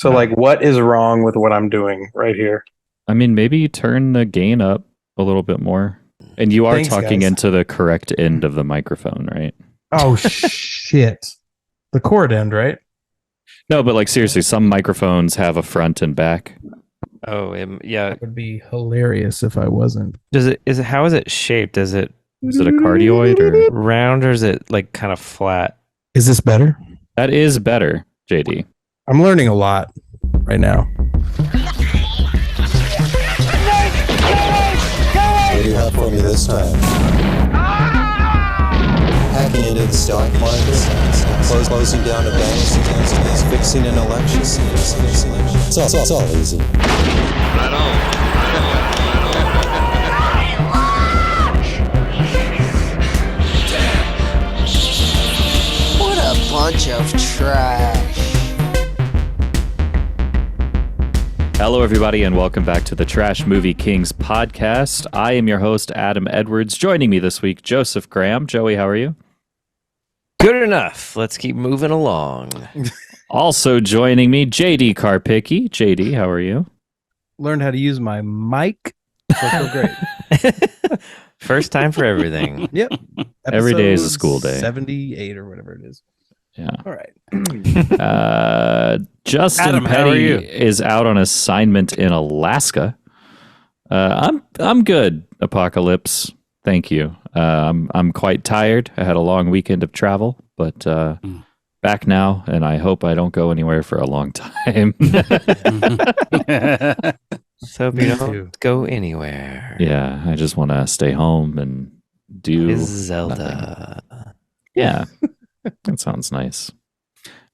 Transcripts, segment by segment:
So, like, what is wrong with what I'm doing right here? I mean, maybe you turn the gain up a little bit more. And you are Thanks, talking guys. into the correct end of the microphone, right? Oh, shit. The cord end, right? No, but like seriously, some microphones have a front and back. Oh, yeah. That would be hilarious if I wasn't. How is it shaped? Is it Is it a cardioid or round or is it like kind of flat? Is this better? that is better, JD? I'm learning a lot right now. What do you have for me this time? Hacking into the stock market, closing down a bank, fixing an election. It's all easy. Right on. What a bunch of trash. Hello, everybody, and welcome back to the Trash Movie Kings podcast. I am your host, Adam Edwards. Joining me this week, Joseph Graham. Joey, how are you? Good enough. Let's keep moving along. Also joining me, JD Karpicki. JD, how are you? Learned how to use my mic. So I feel great. First time for everything. Yep. Every day is a Episode school day. 78 or whatever it is. Yeah. All right. Justin Adam, how are Petty you? is out on assignment in Alaska. I'm good, Apocalypse. Thank you. I'm quite tired. I had a long weekend of travel, but back now, and I hope I don't go anywhere for a long time. So if Me you too. don't go anywhere. Yeah, I just want to stay home and do Is Zelda. nothing. Yeah, that sounds nice.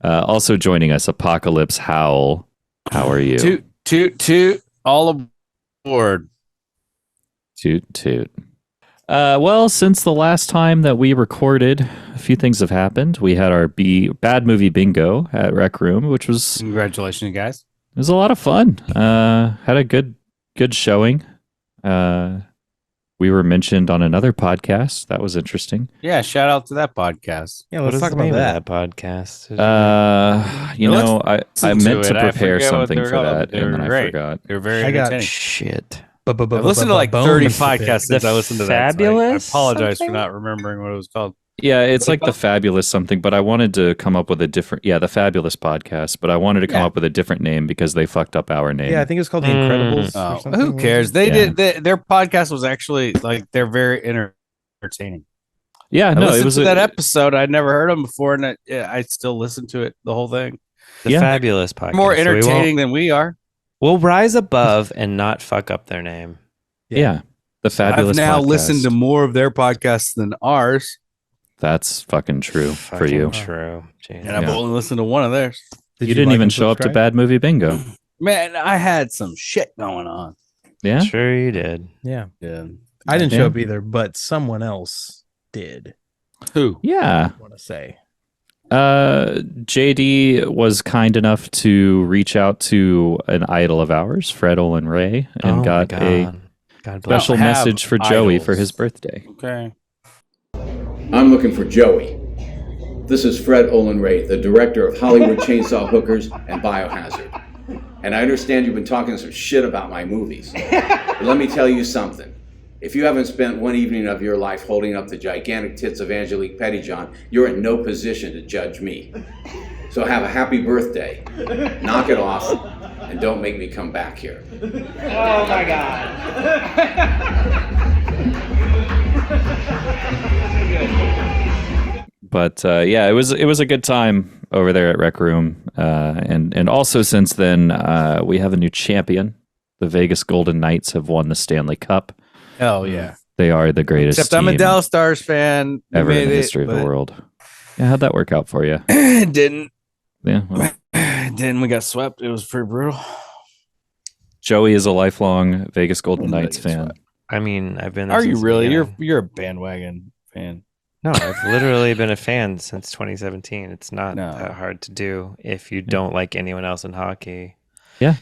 Also joining us, Apocalypse Howl. How are you? Toot, all aboard. Toot toot. Well, since the last time that we recorded, a few things have happened. We had our bad movie bingo at Rec Room, which was Congratulations, guys. it was a lot of fun. Had a good showing. We were mentioned on another podcast. That was interesting. Yeah, shout out to that podcast. Yeah, What let's is talk the about name that. of that podcast? You Now know, I listen meant to to it. I prepare forget what something they for were called. that, They and were then I great. forgot. They're very I got entertaining. Shit. I've listened to like 30 podcasts since The I listened to that. so I Fabulous apologize something? for not remembering what it was called. Yeah, it's like the Fabulous something, but I wanted to come up with a different. Yeah, the Fabulous podcast, but I wanted to come up with a different name because they fucked up our name. Yeah, I think it's called The Incredibles. or Oh, something. who cares? They Yeah. did. Their podcast was actually like they're very entertaining. Yeah, I no, listened it was to a- that episode. I'd never heard them before, and I still listen to it the whole thing. The Yeah. Fabulous podcast. More So we won't- entertaining than we are. We'll rise above and not fuck up their name. Yeah, the Fabulous. I've now podcast. listened to more of their podcasts than ours, That's fucking true for Fucking you. True. Jeez. and I've Yeah. only listened to one of theirs. You didn't like even and show up to subscribe? Bad Movie Bingo. Man, I had some shit going on. Yeah, Sure you did. Yeah. Yeah. I didn't Yeah. show up either, but someone else did. Who? yeah. I want to say. JD was kind enough to reach out to an idol of ours, Fred Olin Ray, and Oh my got a God bless. special Don't have message for Joey idols. for his birthday. Okay. I'm looking for Joey. This is Fred Olin Ray, the director of Hollywood Chainsaw Hookers and Biohazard. And I understand you've been talking some shit about my movies. But let me tell you something. If you haven't spent one evening of your life holding up the gigantic tits of Angelique Pettyjohn, you're in no position to judge me. So have a happy birthday. Knock it off, and don't make me come back here. But yeah, it was a good time over there at Rec Room, and also since then we have a new champion. The Vegas Golden Knights have won the Stanley Cup. Hell yeah. They are the greatest Except I'm a team Dallas Stars fan. We ever in made the it, history of the but world. Yeah, how'd that work out for you? It didn't. Yeah, well, Then we got swept. It was pretty brutal. Joey is a lifelong Vegas Golden Golden Knights Knights fan. I mean, I've been there Are you since the really? beginning. You're a bandwagon fan. No, I've literally been a fan since 2017. It's not No. that hard to do if you don't like anyone else in hockey. Yeah.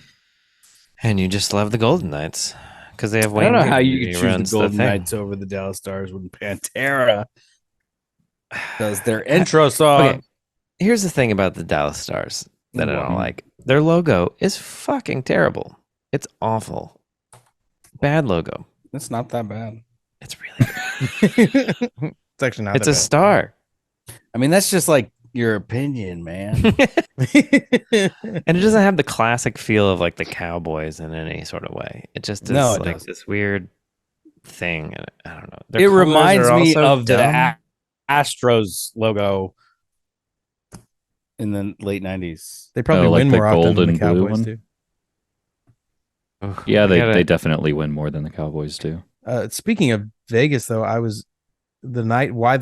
And you just love the Golden Knights because they have I Wayne. don't know how Gretzky you who could choose runs the Golden thing. Knights over the Dallas Stars when Pantera does their intro song. Okay, here's the thing about the Dallas Stars that I don't What? like. Their logo is fucking terrible. It's awful. Bad logo. It's not that bad. It's really good. It's actually not. It's that a bad. star. I mean, that's just like your opinion, man. And it doesn't have the classic feel of like the Cowboys in any sort of way. It just is No, it like doesn't. this weird thing. And I don't know. Their It colors reminds are me also of the dumb. Astros logo in the late 90s. They probably like win the more often than golden the blue Cowboys one? do. Ugh, Yeah, we they, gotta- they definitely win more than the Cowboys do. Speaking of Vegas, though, I was the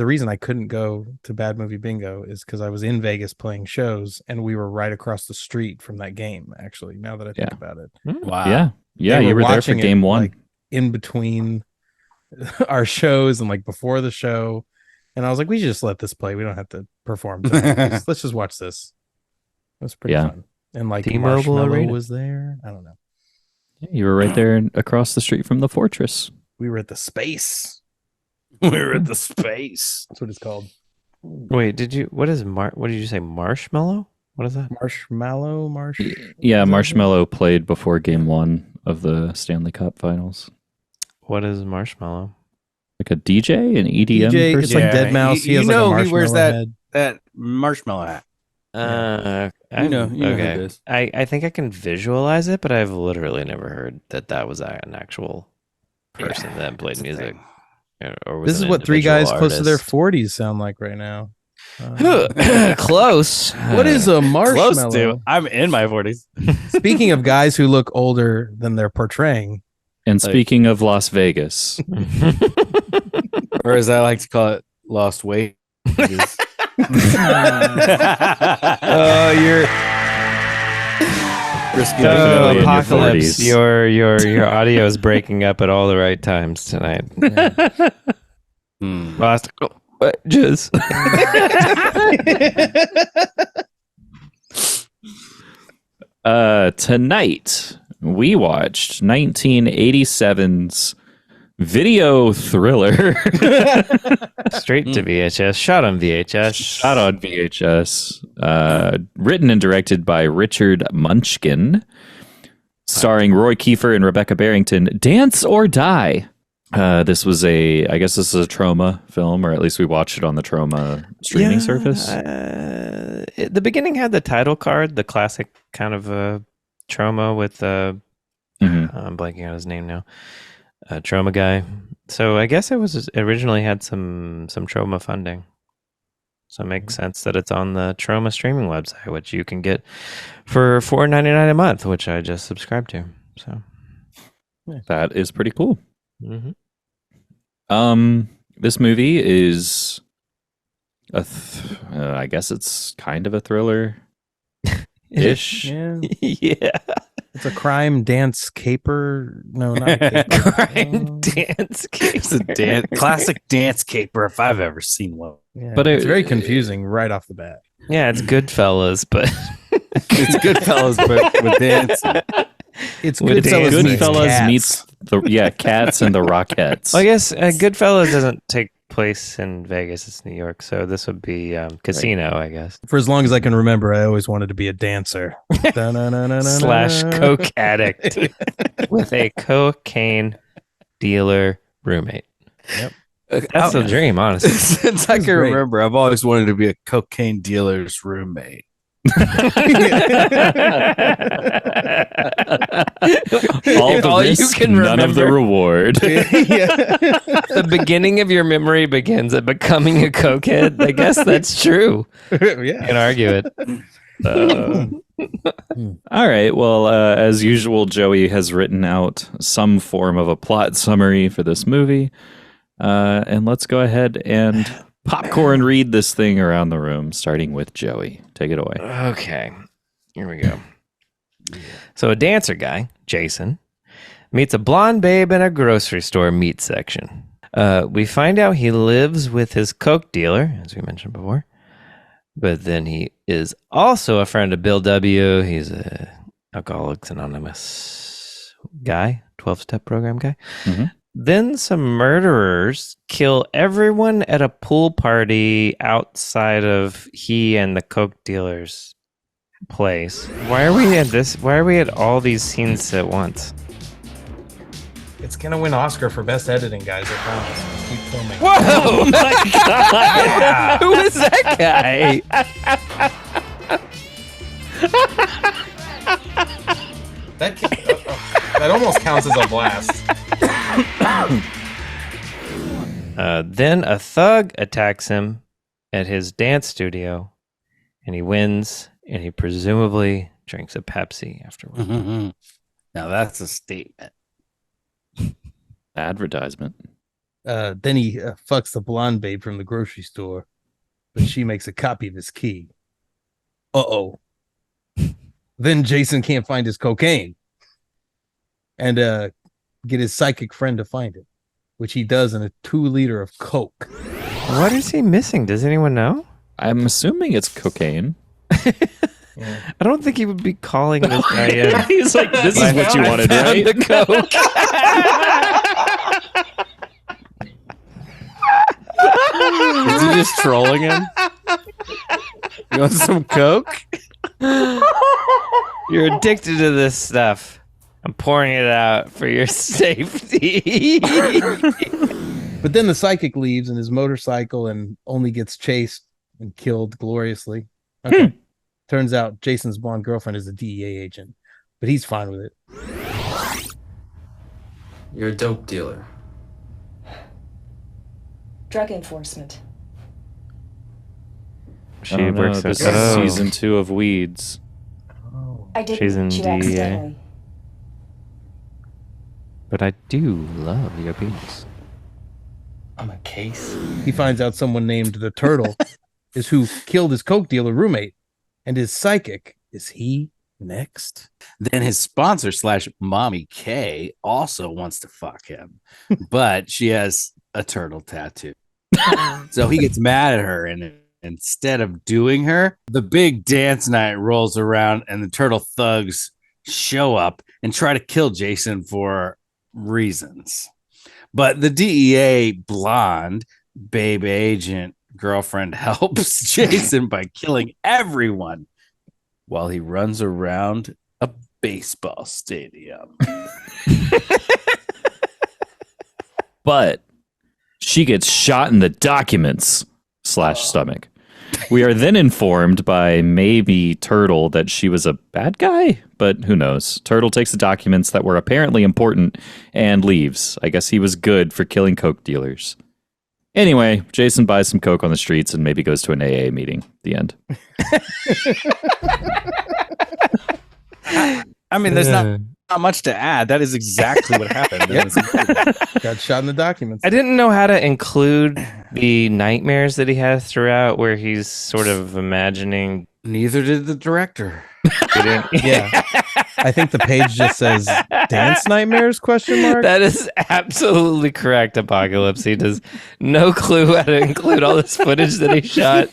reason I couldn't go to Bad Movie Bingo is because I was in Vegas playing shows, and we were right across the street from that game. Actually, now that I think Yeah. about it, Wow. Yeah, They you were there for watching it, game one. like, in between our shows and like before the show, and I was like, we should just let this play. We don't have to perform. Let's just watch this. It was pretty Yeah. fun. And like T-Mobile Marshmallow Arena. was there. I don't know. You were right there across the street from the fortress. We were at the space. We were at the space. That's what it's called. Wait, what did you say? Marshmallow? What is that? Marshmallow. Yeah, Is that Marshmallow played before game one of the Stanley Cup finals. What is Marshmallow? Like a DJ, an EDM DJ, person? it's like Yeah, Dead Mouse. He you has like a know he marshmallow wears that- head. That marshmallow hat. You know who okay. it is. I think I can visualize it, but I've literally never heard that was an actual person that played music. Or was This is an what three guys individual close to their artist. 40s sound like right now. Close. What is a marshmallow? Close to. I'm in my 40s. Speaking of guys who look older than they're portraying, And speaking of Las Vegas, Or as I like to call it, lost weight. Oh, you're Risky. Definitely in your Apocalypse. 40s. Your audio is breaking up at all the right times tonight. Lost just tonight we watched 1987's video thriller. straight to VHS. Shot on VHS. Shot on VHS. Written and directed by Richard Munchkin. Starring Roy Kiefer and Rebecca Barrington. Dance or Die. This was I guess this is a Trauma film, or at least we watched it on the Trauma streaming service. The beginning had the title card, the classic kind of Trauma with Mhm. I'm blanking on his name now. Trauma guy. So I guess it originally had some Trauma funding. So it makes sense that it's on the Trauma streaming website, which you can get for $4.99 a month, which I just subscribed to. So That is pretty cool. mhm. This movie is I guess it's kind of a thriller ish. yeah, Yeah. it's a crime dance caper. No, not a caper. Crime dance It's a classic dance caper if I've ever seen one. Yeah, But it's it- very confusing right off the bat. Yeah, it's Goodfellas, but It's Goodfellas, but with dance. It's With Goodfellas, dance. meets Goodfellas Cats. meets Cats and the Rockettes. I guess Goodfellas doesn't take place in Vegas. It's New York, so this would be Casino, I guess. For as long as I can remember, I always wanted to be a dancer. Slash coke addict with a cocaine dealer roommate. That's the dream, honestly. Since I can great. remember, I've always wanted to be a cocaine dealer's roommate. all the all you risk, can none of the remember. reward. The beginning of your memory begins at becoming a cokehead. I guess that's true. Yeah. You can argue it. All right. Well, as usual, Joey has written out some form of a plot summary for this movie. And let's go ahead and popcorn read this thing around the room, starting with Joey. Take it away. Okay, here we go. So a dancer guy, Jason, meets a blonde babe in a grocery store meat section. We find out he lives with his coke dealer, as we mentioned before. But then he is also a friend of Bill W. He's a Alcoholics Anonymous guy, 12-step program guy. Mhm. Then some murderers kill everyone at a pool party outside of he and the coke dealer's place. Why are we at this? Why are we at all these scenes at once? It's gonna win Oscar for best editing, guys. I promise. Just keep filming. Whoa! My God! Who is that guy? That almost counts as a blast. Then a thug attacks him at his dance studio, and he wins, and he presumably drinks a Pepsi afterward. Now that's a statement. Advertisement. Then he fucks the blonde babe from the grocery store, but she makes a copy of his key. Uh-oh. Then Jason can't find his cocaine and get his psychic friend to find it, which he does in a 2-liter of Coke. What is he missing? Does anyone know? I'm assuming it's cocaine. Yeah. I don't think he would be calling this guy in. He's like, this is what you wanted, right? The Coke. Is he just trolling him? You want some Coke? You're addicted to this stuff. I'm pouring it out for your safety. But then the psychic leaves in his motorcycle and only gets chased and killed gloriously. Okay. Turns out Jason's blonde girlfriend is a DEA agent, but he's fine with it. You're a dope dealer. Drug enforcement. She works this at is season 2 of Weeds. I didn't She's in shoot DEA. accidentally. But I do love your penis. I'm a case. He finds out someone named the Turtle is who killed his coke dealer roommate, and his psychic is he next. Then his sponsor / Mommy K also wants to fuck him, but she has a turtle tattoo. So he gets mad at her, and instead of doing her, the big dance night rolls around, and the turtle thugs show up and try to kill Jason for reasons. But the DEA blonde babe agent girlfriend helps Jason by killing everyone while he runs around a baseball stadium. But she gets shot in the documents / stomach. We are then informed by maybe Turtle that she was a bad guy, but who knows? Turtle takes the documents that were apparently important and leaves. I guess he was good for killing coke dealers. Anyway, Jason buys some coke on the streets and maybe goes to an AA meeting. The end. I mean, there's not much to add. That is exactly what happened. Got shot in the documents. I didn't know how to include the nightmares that he has throughout where he's sort of imagining. Neither did the director. Yeah. I think the page just says dance nightmares ? That is absolutely correct, Apocalypse. He does no clue how to include all this footage that he shot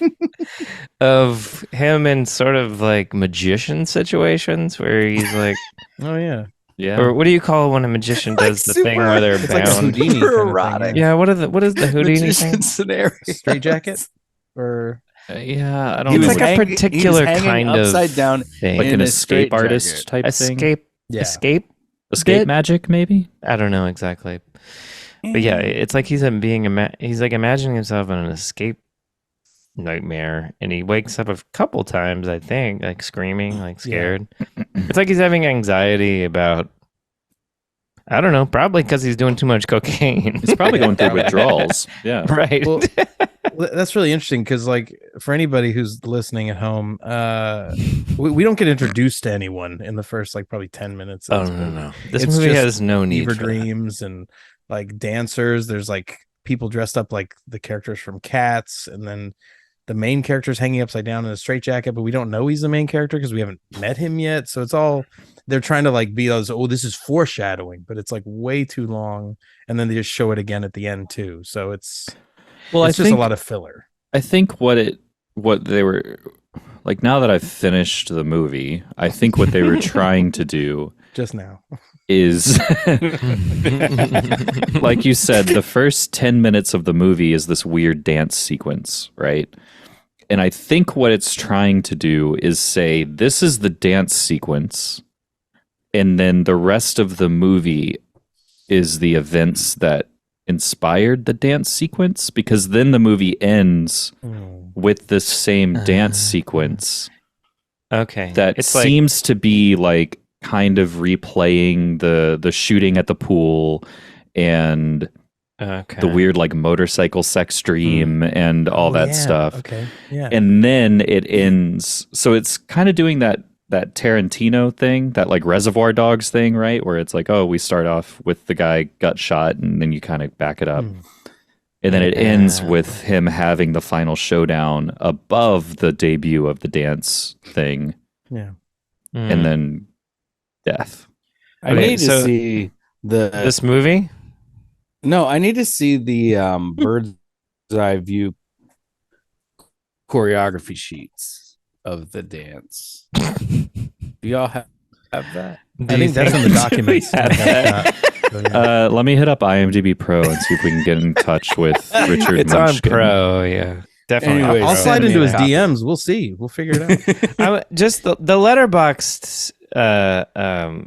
of him in sort of like magician situations where he's like, Oh yeah. Yeah. or what do you call when a magician does the thing where they're It's like a bound? Houdini kind of thing, Yeah, what is the Houdini thing? Scenario. Straight jacket or Yeah, I don't It's know. like a particular kind of upside down, thing. Like an in a escape straitjacket. artist type thing. Yeah. Escape Escape bit? magic, maybe? I don't know exactly, but yeah, it's like he's he's like imagining himself in an escape nightmare, and he wakes up a couple times, I think, like screaming, like scared. It's like he's having anxiety about, I don't know, probably because he's doing too much cocaine. He's probably going through withdrawals. Yeah. Right. Well, that's really interesting because, like, for anybody who's listening at home, we don't get introduced to anyone in the first, like, probably 10 minutes. Oh no! This It's movie just has no need fever for that. dreams and like dancers. There's like people dressed up like the characters from Cats, and then the main character's hanging upside down in a straitjacket, but we don't know he's the main character because we haven't met him yet. So it's all they're trying to like be those, oh, this is foreshadowing, but it's like way too long, and then they just show it again at the end too. So it's Well, just a lot of filler. I think what they were like, now that I've finished the movie, I think what they were trying to do Just now. is like you said, the first 10 minutes of the movie is this weird dance sequence, right? And I think what it's trying to do is say, this is the dance sequence, and then the rest of the movie is the events that inspired the dance sequence, because then the movie ends with this same dance sequence. Okay. That seems to be like kind of replaying the shooting at the pool and the weird like motorcycle sex dream and all that stuff. Okay. Yeah. And then it ends. So it's kind of doing that Tarantino thing, that like Reservoir Dogs thing, right? Where it's like, oh, we start off with the guy got shot and then you kind of back it up. And then it ends with him having the final showdown above the debut of the dance thing. Yeah. And then death. I need to see this movie. No, I need to see the bird's eye view choreography sheets of the dance. Do y'all have that? I think that's in the documents. Let me hit up IMDb Pro and see if we can get in touch with Richard. It's Munchkin. on Pro, yeah. Definitely. Anyways, I'll slide into his copy. DMs. We'll see. We'll figure it out. Just the Letterboxd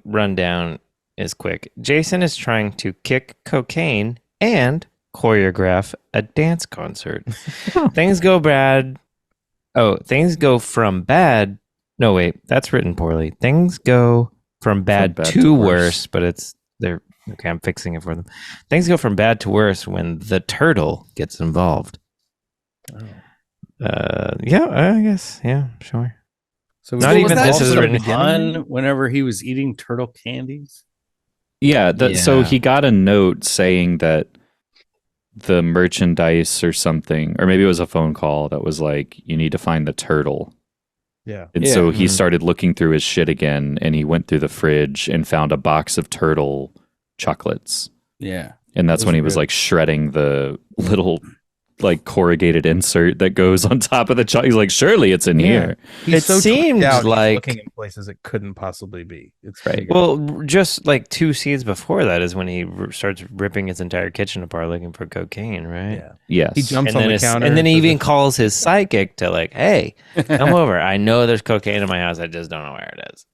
rundown is quick. Jason is trying to kick cocaine and choreograph a dance concert. Things go bad. Oh, things go from bad. No, wait, that's written poorly. Things go from bad to worse, but they're okay. I'm fixing it for them. Things go from bad to worse when the turtle gets involved. Yeah, I guess. Yeah, sure. So not even this is written written. on whenever he was eating turtle candies. Yeah, so he got a note saying that the merchandise or something, or maybe it was a phone call that was like, you need to find the turtle. Yeah. And so he started looking through his shit again, and he went through the fridge and found a box of turtle chocolates. Yeah. And that's when he was like shredding the little like corrugated insert that goes on top of the chocolate. He's like, surely it's in here. He's It seems out, he's like- looking in places it couldn't possibly be. It's Right. Well, just like 2 scenes before that is when he starts ripping his entire kitchen apart looking for cocaine, right? Yeah. Yes. He jumps And on then, the counter. and then he says, even calls his psychic to like, hey, come over. I know there's cocaine in my house. I just don't know where it is.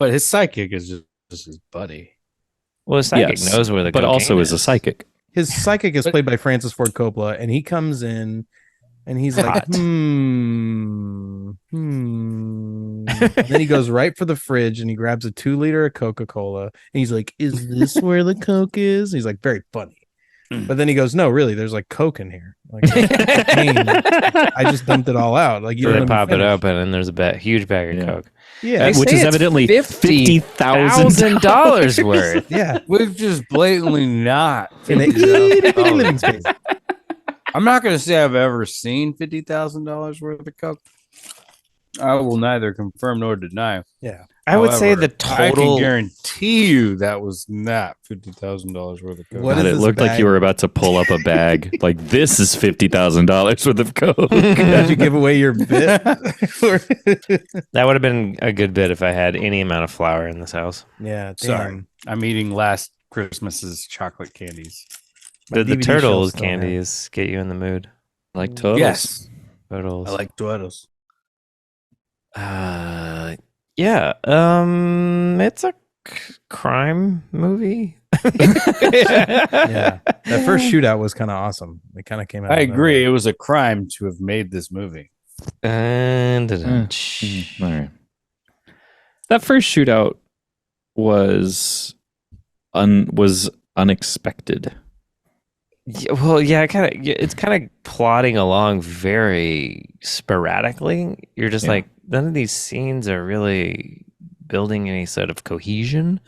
But his psychic is just his buddy. Well, his psychic Yes, knows where the but cocaine also is a psychic. His psychic is played by Francis Ford Coppola, and he comes in and he's like, And then he goes right for the fridge and he grabs a 2-liter of Coca-Cola and he's like, is this where the Coke is? And he's like, very funny. But then he goes, no, really, there's like Coke in here. Like, I just dumped it all out. Like, you So don't they let me pop it finish. open and there's a huge bag of Coke. Yeah. They Which say is it's evidently $50,000 worth. Yeah. We've just blatantly not. In a itty-bitty living space. I'm not going to say I've ever seen $50,000 worth of coke. I will neither confirm nor deny. Yeah. I would say However, the I total. can guarantee you that was not $50,000 worth of coke. What God, is it this looked like bag? you were about to pull up a bag. Like, this is $50,000 worth of Coke. Did you give away your bit? That would have been a good bit if I had any amount of flour in this house. Yeah. Sorry. Damn. I'm eating last Christmas's chocolate candies. The DVD turtles shelf still have- candies get you in the mood. Like totals. Yes. Turtles. I like Duetos. Yeah. It's a crime movie. Yeah. That first shootout was kind of awesome. It kind of came out. I of agree. It was a crime to have made this movie. And All right. That first shootout was unexpected. well, yeah, it's kind of plodding along very sporadically. You're just like, none of these scenes are really building any sort of cohesion.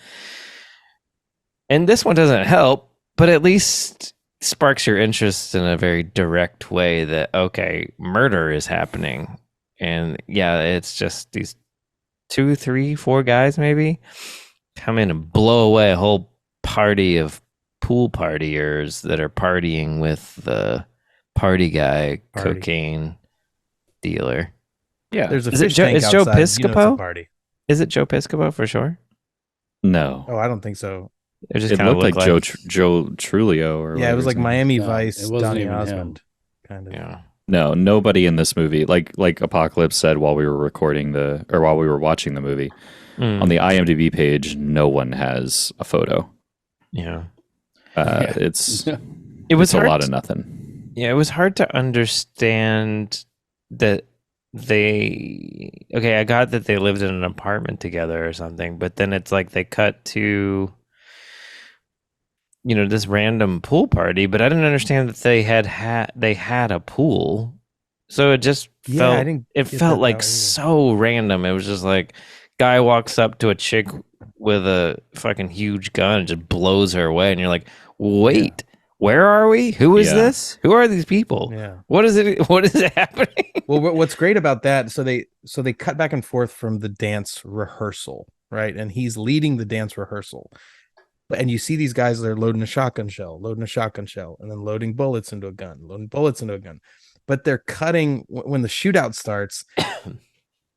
And this one doesn't help, but at least sparks your interest in a very direct way that, okay, murder is happening. And yeah, it's just these 2, 3, 4 guys maybe come in and blow away a whole party of pool partiers that are partying with the party guy, cocaine dealer. Yeah. There's a Is it fish Joe- tank is Joe outside. You know it's a Piscopo? party. Is it Joe Piscopo for sure? No. Oh, I don't think so. It just It kind of looked like Joe Trulio or Yeah, it was whatever like his name Miami No, Vice, it wasn't Donny even him. Osmond, kind of. Yeah. No, nobody in this movie, like Apocalypse said while we were watching the movie, on the IMDb page, no one has a photo. Yeah. It's It was a hard lot of nothing. Yeah, it was hard to understand that I got that they lived in an apartment together or something, but then it's like they cut to this random pool party, but I didn't understand that they had a pool. So it just felt like so random. It was just like guy walks up to a chick with a fucking huge gun and just blows her away, and you're like, wait, where are we? Who is this? Who are these people? Yeah. What is it happening? Well, what's great about that, so they cut back and forth from the dance rehearsal, right? And he's leading the dance rehearsal. And you see these guys, they're loading a shotgun shell, and then loading bullets into a gun. But they're cutting when the shootout starts.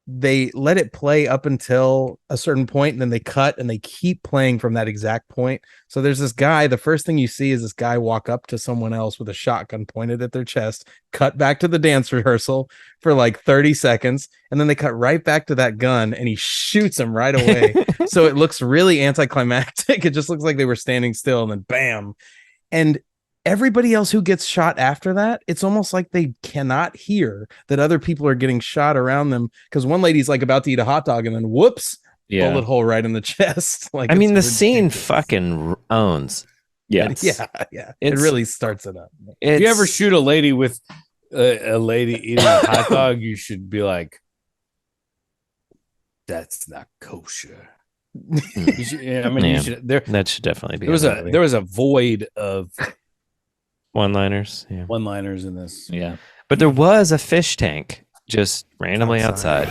They let it play up until a certain point, and then they cut and they keep playing from that exact point. So there's this guy. The first thing you see is this guy walk up to someone else with a shotgun pointed at their chest, cut back to the dance rehearsal for like 30 seconds. And then they cut right back to that gun and he shoots him right away. So it looks really anticlimactic. It just looks like they were standing still and then bam. And everybody else who gets shot after that, it's almost like they cannot hear that other people are getting shot around them, because one lady's like about to eat a hot dog and then whoops, bullet hole right in the chest. Like, I mean, the scene fucking owns. Yes. Yeah. It really starts it up. If you ever shoot a lady with a lady eating a hot dog, you should be like, that's not kosher. You should, you should, that should definitely be. There was a void of one-liners in this. Yeah. But there was a fish tank just randomly outside.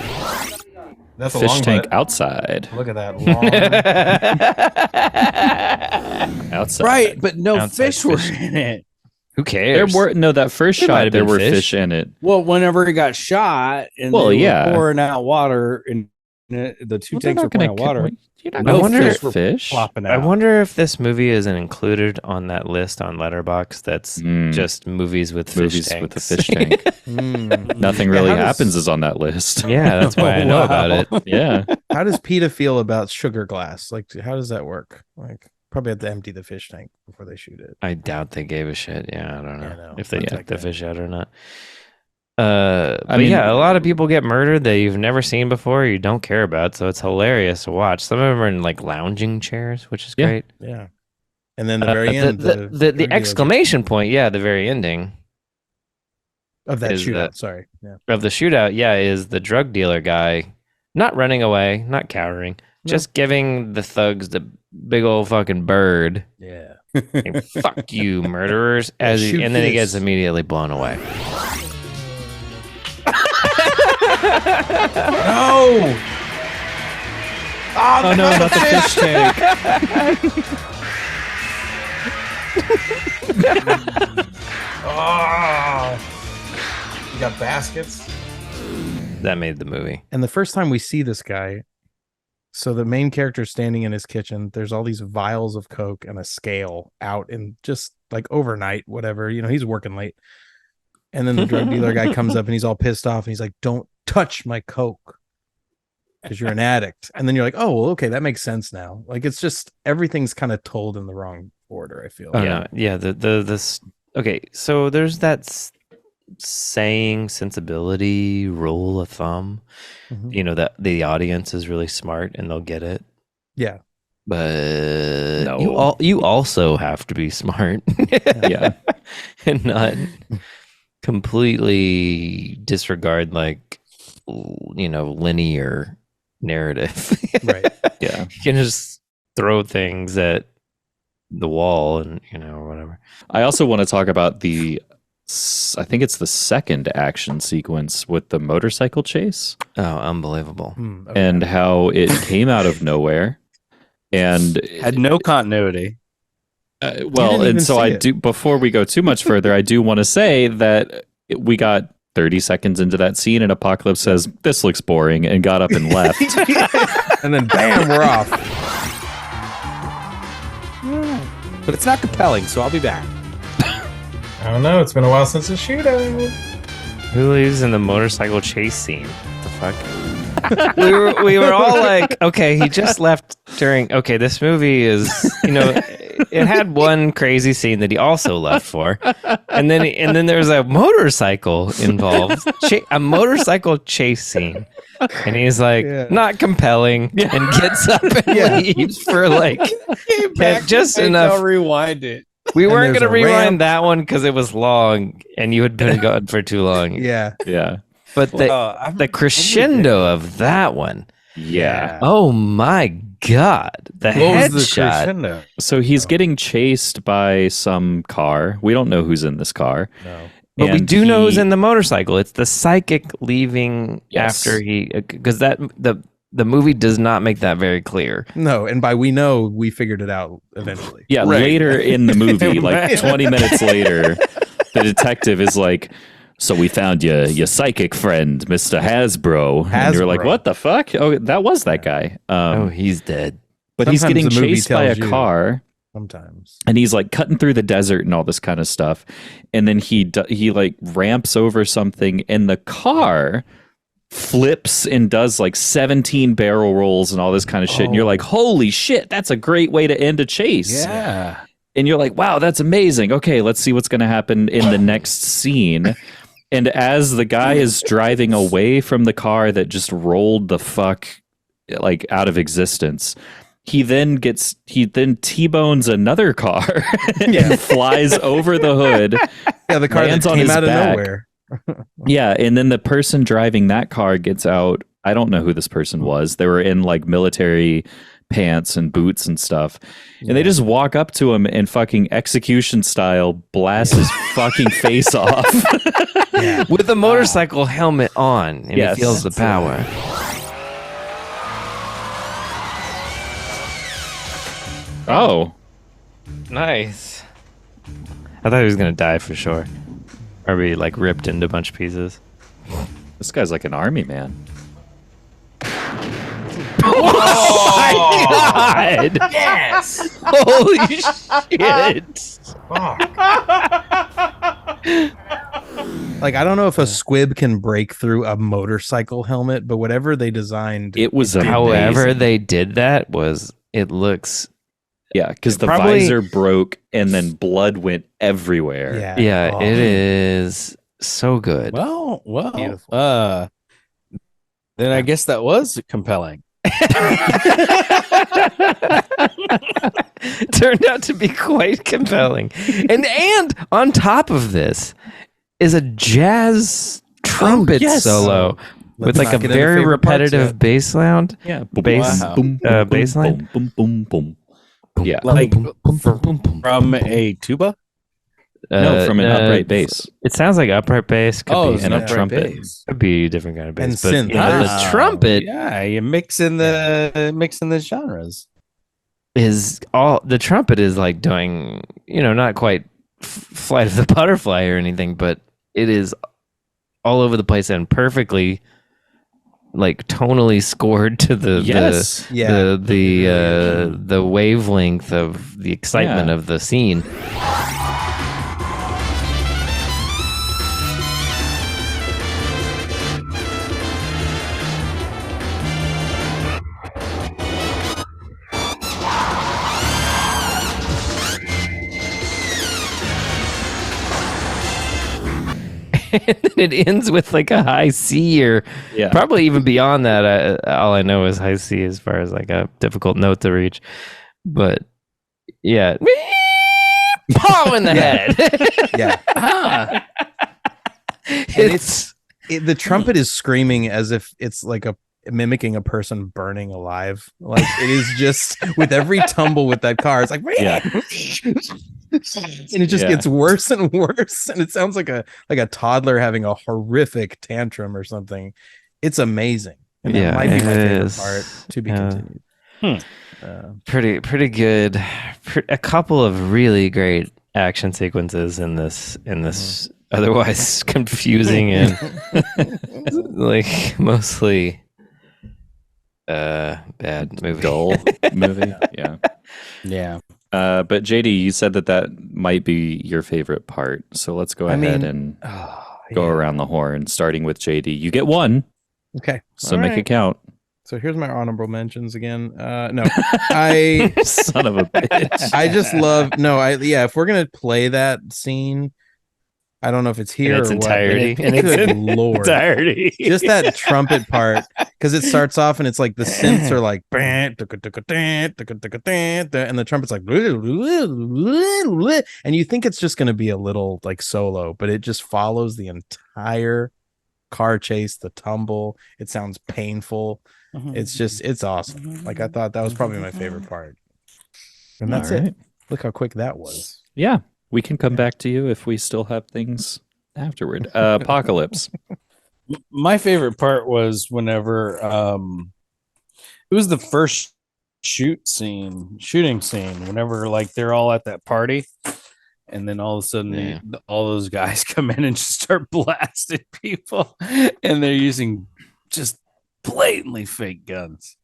That's a fish tank outside. Look at that long. Outside. Right, but no Outside fish were in it. Who cares? That first There might shot, have there been were fish. fish in it. Well, whenever he got shot and they were pouring out water and the two tanks were pouring out water. I wonder fish were plopping out. I wonder if this movie isn't included on that list on Letterboxd. That's just movies with fish tanks. With the fish tank. Nothing really happens is on that list. Yeah, that's why I know about it. Yeah. How does PETA feel about sugar glass? Like, how does that work? Like, probably have to empty the fish tank before they shoot it. I doubt they gave a shit. Yeah, I don't know no, if they that's took like the that. fish out or not. I mean, a lot of people get murdered that you've never seen before, you don't care about, so it's hilarious to watch. Some of them are in like lounging chairs, which is great. Yeah. And then the very end, the exclamation point, the very ending of that is shootout. Sorry. Yeah. Of the shootout, is the drug dealer guy not running away, not cowering, just giving the thugs the big old fucking bird. Yeah. Like, fuck you, murderers! And then he gets immediately blown away. No! Oh no, not the fish tank. You got baskets. That made the movie. And the first time we see this guy, so the main character's standing in his kitchen. There's all these vials of Coke and a scale out in just like overnight, whatever. He's working late. And then the drug dealer guy comes up and he's all pissed off and he's like, "Don't touch my Coke because you're an addict." And then you're like, "Oh, well, okay, that makes sense now." Like, it's just everything's kind of told in the wrong order, I feel. Okay, so there's that saying, sensibility, rule of thumb. Mm-hmm. That the audience is really smart and they'll get it. Yeah. But you also have to be smart. Yeah. And not completely disregard linear narrative. Right. Yeah. You can just throw things at the wall and whatever. I also want to talk about I think it's the second action sequence with the motorcycle chase. Oh, unbelievable. Okay. And how it came out of nowhere and had no continuity. Before we go too much further, I do want to say that we got 30 seconds into that scene and Apocalypse says, "This looks boring," and got up and left. And then bam, we're off. But it's not compelling, so I'll be back. I don't know. It's been a while since the shootout. Who leaves in the motorcycle chase scene? What the fuck? we were all like, okay, he just left during. Okay, this movie is, it had one crazy scene that he also left for, and then there's a motorcycle involved, a motorcycle chase scene, and he's like, not compelling, and gets up and leaves for like just enough. I'll rewind it. We weren't going to rewind that one because it was long and you had been gone for too long. Yeah. But the crescendo of that one. Yeah. Oh my God. The headshot. So he's getting chased by some car. We don't know who's in this car. No. But we do know who's in the motorcycle. It's the psychic leaving after because the movie does not make that very clear. No, and by we know, we figured it out eventually. Yeah, later in the movie, like 20 minutes later, the detective is like, so we found your psychic friend, Mr. Hasbro. And you're like, what the fuck? Oh, that was that guy. He's dead. But he's getting chased by a car. Sometimes. And he's like cutting through the desert and all this kind of stuff. And then he like ramps over something and the car flips and does like 17 barrel rolls and all this kind of shit. And you're like, holy shit, that's a great way to end a chase. Yeah. And you're like, wow, that's amazing. Okay, let's see what's going to happen in the next scene. And as the guy is driving away from the car that just rolled the fuck like out of existence, he then T-bones another car and flies over the hood. Yeah, the car that came out of nowhere. Yeah, and then the person driving that car gets out. I don't know who this person was. They were in like military pants and boots and stuff. And they just walk up to him and fucking execution style blast his fucking face off. With the motorcycle helmet on. And he feels the power. Oh. Nice. I thought he was going to die for sure. Or be like ripped into a bunch of pieces. This guy's like an army man. Oh my God! Yes! Holy shit! Like, I don't know if a squib can break through a motorcycle helmet, but whatever they designed, it was however they did that was it looks. Yeah, because the visor broke and then blood went everywhere. Yeah, it is so good. Well, beautiful. Then I guess that was compelling. Turned out to be quite compelling. And on top of this is a jazz trumpet solo with like a very repetitive bass sound. Yeah, bass line. Boom, boom, boom. Yeah, like from a tuba. No, from an upright bass. It sounds like upright bass. Could be and a trumpet. Bass. Could be a different kind of bass. And synth. The trumpet. Yeah, you mixing the genres. The trumpet is like doing, not quite Flight of the Butterfly or anything, but it is all over the place and perfectly like tonally scored to the wavelength of the excitement of the scene. And then it ends with like a high C or probably even beyond that. All I know is high C as far as like a difficult note to reach. But yeah. Pow in the head. Yeah. The trumpet is screaming as if it's like mimicking a person burning alive. Like it is just with every tumble with that car, it's like and it just gets worse and worse, and it sounds like a toddler having a horrific tantrum or something. It's amazing, and that might be my favorite part. To be continued. Pretty good. A couple of really great action sequences in this otherwise confusing and like mostly bad movie. Dull movie. Yeah. But JD, you said that might be your favorite part. So let's go ahead and go around the horn, starting with JD. You get one, Okay. so All make right. it count. So here's my honorable mentions again. No, I Son of a bitch. I just love if we're gonna play that scene, I don't know if it's here In its or entirety. what. Good lord. Entirety. Just that trumpet part, because it starts off and it's like the synths are like and the trumpet's like and you think it's just gonna be a little like solo, but it just follows the entire car chase, the tumble. It sounds painful. It's awesome. Like I thought that was probably my favorite part. And that's All right. it. Look how quick that was. Yeah, we can come back to you if we still have things afterward. Apocalypse. My favorite part was whenever it was the first shooting scene, whenever like they're all at that party, and then all of a sudden all those guys come in and just start blasting people, and they're using just blatantly fake guns.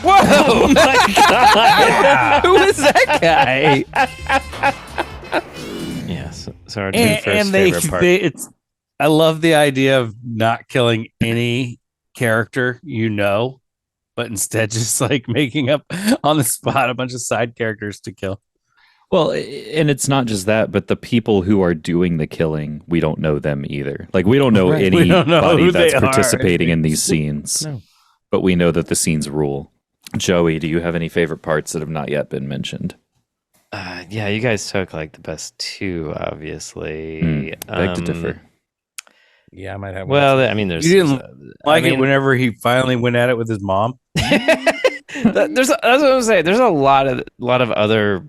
Whoa! Oh my god! Who was that guy? Yes. So our two first favorite parts. I love the idea of not killing any character, but instead just like making up on the spot a bunch of side characters to kill. Well, and it's not just that, but the people who are doing the killing, we don't know them either. Like, we don't know anybody that's participating in these scenes. No. But we know that the scenes rule. Joey, do you have any favorite parts that have not yet been mentioned? Yeah, you guys took like the best two, obviously. Beg to differ. Yeah, I might have. Well, I mean, there's. You didn't it whenever he finally went at it with his mom. That's what I was saying. There's a lot of other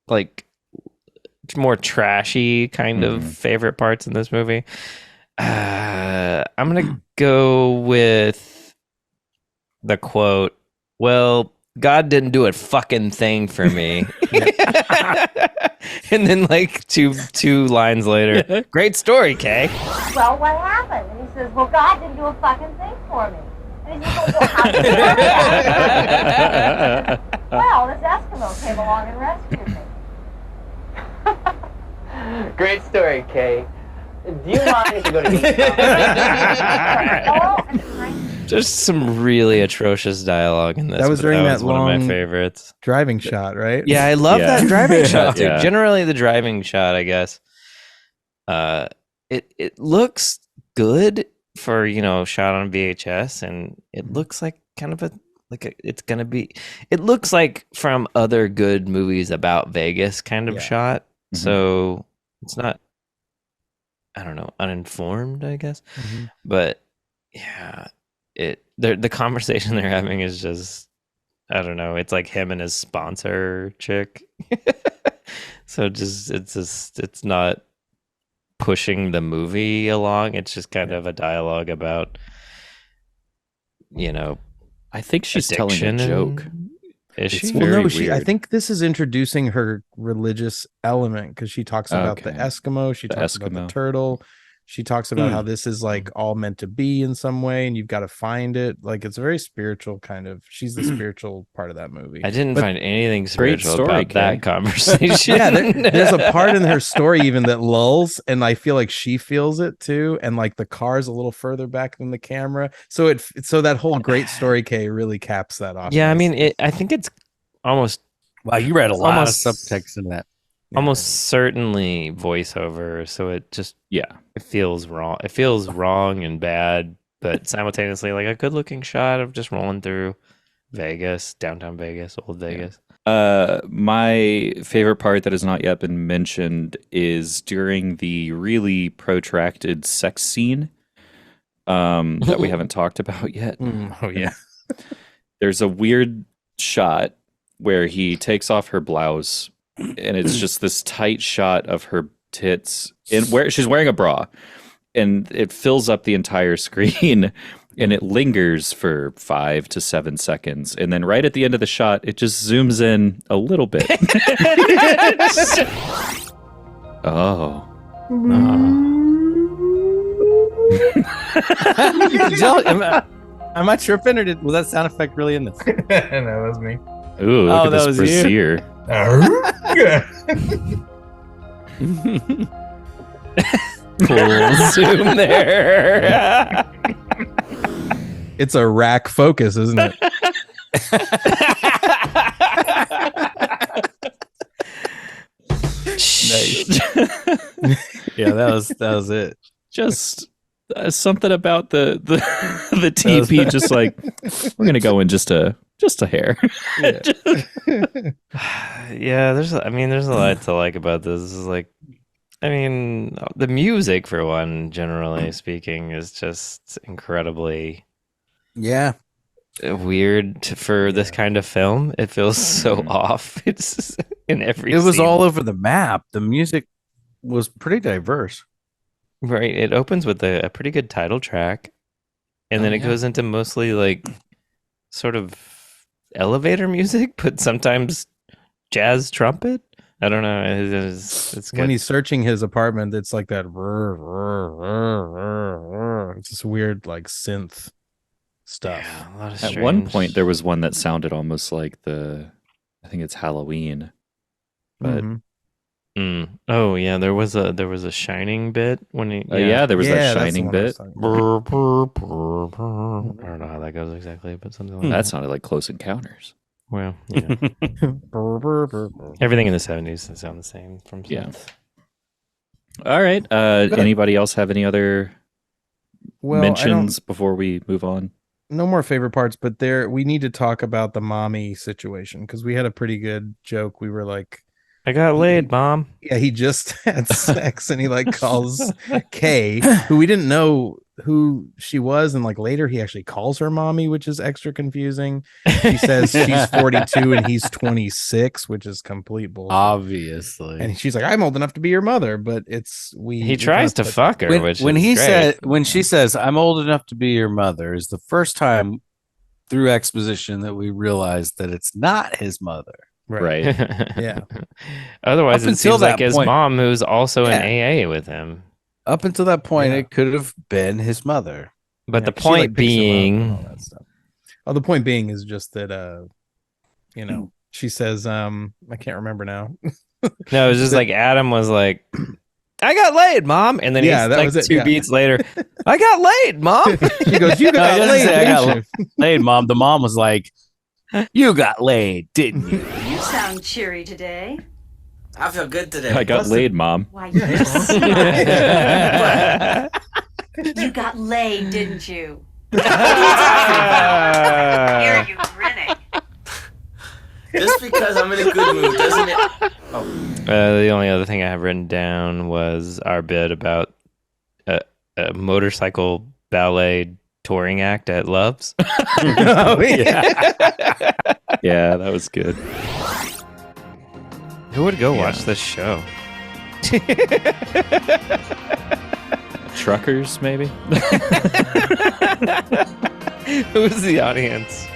like more trashy kind of favorite parts in this movie. I'm gonna go with the quote. Well, God didn't do a fucking thing for me. And then like two lines later, great story, Kay. Well, what happened? And he says, well, God didn't do a fucking thing for me. And he says, well, how did you know that? Well, this Eskimo came along and rescued me. Great story, Kay. Do you mind if you go to eat? Just some really atrocious dialogue in this. That was during that one of my long favorites. driving shot, right? Yeah, I love that driving shot, dude. Yeah. Generally, the driving shot, I guess. It looks good for shot on VHS, and it looks like kind of it's gonna be. It looks like from other good movies about Vegas kind of shot. Mm-hmm. So it's not, I don't know, uninformed, I guess. Mm-hmm. But yeah, the conversation they're having is just, I don't know. It's like him and his sponsor chick. So it's not pushing the movie along. It's just kind of a dialogue about, I think she's telling a joke. Is she? It's Well, very no, weird. I think this is introducing her religious element because she talks about the Okay. Eskimo. She talks about the Eskimo. turtle. She talks about how this is like all meant to be in some way, and you've got to find it. Like it's a very spiritual kind of. She's the spiritual part of that movie. I didn't But find anything great spiritual story, about Kay. that conversation. yeah, there's a part in her story even that lulls, and I feel like she feels it too. And like the car's a little further back than the camera, so so that whole great story, Kay, really caps that off. Yeah, I mean, I think it's almost Wow, you read a lot Almost- of subtext in that. almost certainly voiceover, so it just Yeah. it feels wrong. It feels wrong and bad, but simultaneously like a good looking shot of just rolling through Vegas, downtown Vegas, old Vegas. My favorite part that has not yet been mentioned is during the really protracted sex scene that we haven't talked about yet. Oh yeah. There's a weird shot where he takes off her blouse, and it's just this tight shot of her tits, and where she's wearing a bra, and it fills up the entire screen, and it lingers for 5 to 7 seconds, and then right at the end of the shot, it just zooms in a little bit. Oh. Am I tripping, or was that sound effect really in this? No, that was me. Ooh, look Oh, at that this was you? brassiere. Cool zoom there. It's a rack focus, isn't it? Nice. Yeah, that was it. Just something about the TP. Just like we're gonna go in just a hair. Yeah, there's a lot to like about this. This is like, I mean, the music for one, generally speaking, is just incredibly weird for this kind of film. It feels so off. It's in every. It was scene. all over the map. The music was pretty diverse. Right. It opens with a pretty good title track, and then it goes into mostly like sort of elevator music, but sometimes jazz trumpet. I don't know. It's good. When he's searching his apartment, it's like that. It's this weird like synth stuff. Yeah, a lot of At one strange- point, there was one that sounded almost like I think it's Halloween, but Oh yeah, there was a Shining bit when he. there was that that's the Shining one I was bit. talking about. I don't know how that goes exactly, but something like That sounded like Close Encounters. Well, yeah. Everything in the 70s sound the same from synth. All right. Anybody else have any other Well, mentions before we move on? no more favorite parts, but we need to talk about the mommy situation because we had a pretty good joke. We were like, I got laid, Mom. yeah, he just had sex and he like calls Kay, who we didn't know who she was, and like later he actually calls her mommy, which is extra confusing. She says she's 42 and he's 26, which is complete bullshit. Obviously. And she's like, I'm old enough to be your mother, but He tries to fuck her, when she says, I'm old enough to be your mother, is the first time through exposition that we realize that it's not his mother. Right. Yeah. Otherwise, Up it until seems like that his point- mom, who's also in AA with him. Up until that point, Yeah. it could have been his mother. But the She, like, point picks him up and being, all that stuff. Oh, the point being is just that she says, I can't remember now. no, it was just like Adam was like, I got laid, Mom. And then Yeah, he's that like was it, two yeah. beats later, I got laid, Mom. She goes, you No, got he doesn't laid, say, I got didn't you?" laid, Mom. The mom was like, you got laid, didn't you? You sound cheery today. I feel good today. I got laid, Mom. Why, you You got laid, didn't you? What are you talking about? Here, you grinning. Just because I'm in a good mood, doesn't it? The only other thing I have written down was our bit about a motorcycle ballet touring act at Love's. Oh, yeah. Yeah, that was good. Who would go watch this show? Truckers, maybe? Who's the audience?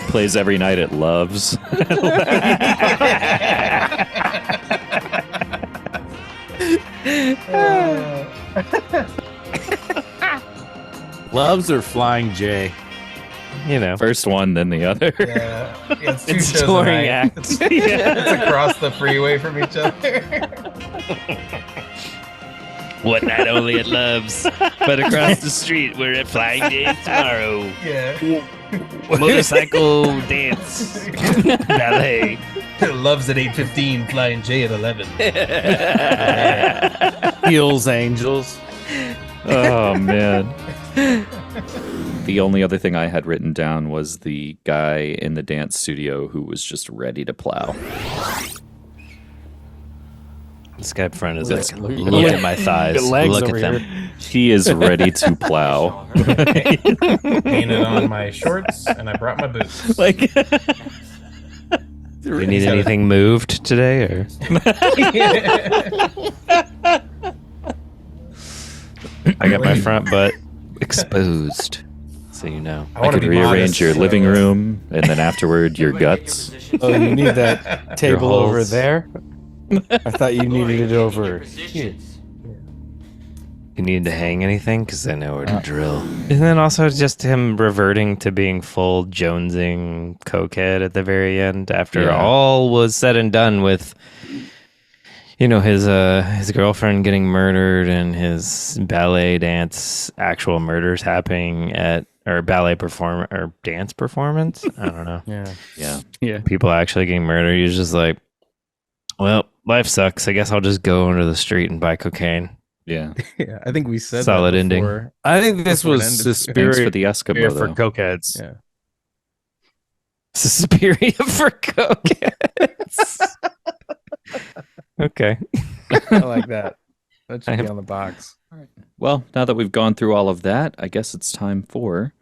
Plays every night at Love's. Loves or Flying J? You know, First one, then the other. Yeah. It's two it's shows a touring night. act. It's across the freeway from each other. One night only at Love's, but across the street we're at Flying Days tomorrow. Yeah. Motorcycle dance ballet. Loves at 8:15, Flying J at 11. Heels Angels. Oh, man. The only other thing I had written down was the guy in the dance studio who was just ready to plow. This guy up front is Look- like, look- look at my thighs. Got legs Look over at them. here. He is ready to plow. Painted on my shorts, and I brought my boots. Like, Do you need anything moved today, or? I got my front butt exposed, so you know. I could rearrange your living room, and then afterward, your guts. Oh, you need that table holes. over there? I thought you needed it over here. You need to hang anything? Because I know where to drill. And then also just him reverting to being full jonesing cokehead at the very end after all was said and done with, you know, his girlfriend getting murdered and his ballet dance actual murders happening at, or ballet perform or dance performance. I don't know. Yeah. People actually getting murdered. He's just like, well, life sucks. I guess I'll just go into the street and buy cocaine. Yeah. Yeah, I think we said Solid that ending. before. I think this Before it was ended. Suspiria Thanks for the Eskimo, for though. cokeheads. Yeah. Suspiria for cokeheads. Okay. I like that. That should I be have- on the box. Well, now that we've gone through all of that, I guess it's time for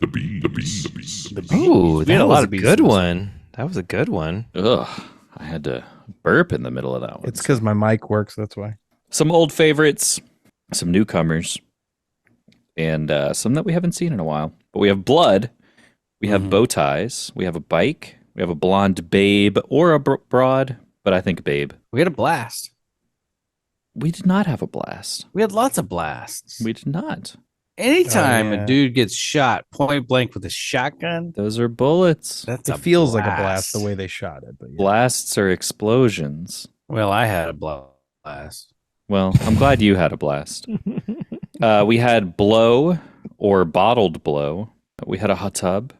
Ooh, We had that a lot was a of beats good in this. one. That was a good one. Ugh. I had to burp in the middle of that one. It's because my mic works. That's why. Some old favorites, some newcomers, and some that we haven't seen in a while. But we have blood, we have bow ties, we have a bike, we have a blonde babe or a broad, but I think babe. We had a blast. We did not have a blast. We had lots of blasts. We did not. Anytime yeah. a dude gets shot point blank with a shotgun, Those are bullets. that's It feels like a blast the way they shot it. But yeah. Blasts are explosions. Well, I had a blast. Well, I'm glad you had a blast. We had blow or bottled blow. We had a hot tub.